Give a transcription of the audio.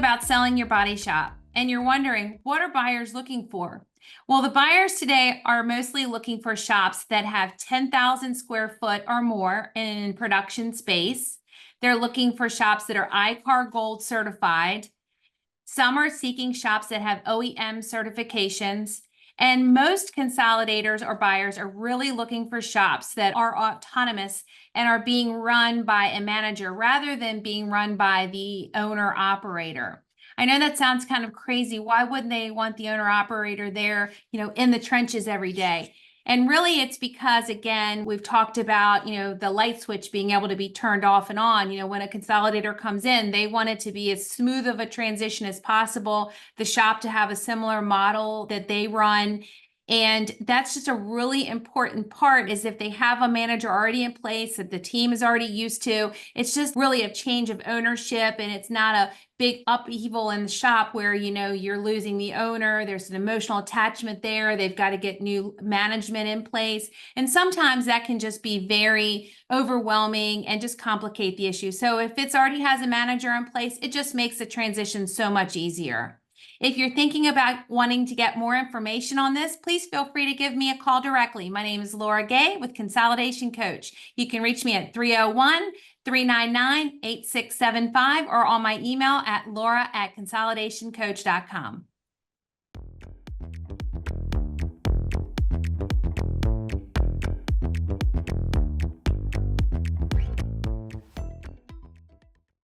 about selling your body shop and you're wondering, what are buyers looking for? Well, the buyers today are mostly looking for shops that have 10,000 square foot or more in production space. They're looking for shops that are ICAR Gold certified. Some are seeking shops that have OEM certifications. And most consolidators or buyers are really looking for shops that are autonomous and are being run by a manager rather than being run by the owner operator. I know that sounds kind of crazy. Why wouldn't they want the owner operator there, in the trenches every day? And really, it's because, again, we've talked about, the light switch being able to be turned off and on. When a consolidator comes in, they want it to be as smooth of a transition as possible, the shop to have a similar model that they run. And that's just a really important part, is if they have a manager already in place that the team is already used to, it's just really a change of ownership, and it's not a big upheaval in the shop where, you're losing the owner. There's an emotional attachment there. They've got to get new management in place. And sometimes that can just be very overwhelming and just complicate the issue. So if it's already has a manager in place, it just makes the transition so much easier. If you're thinking about wanting to get more information on this, please feel free to give me a call directly. My name is Laura Gay with Consolidation Coach. You can reach me at 301-399-8675 or on my email at laura@consolidationcoach.com.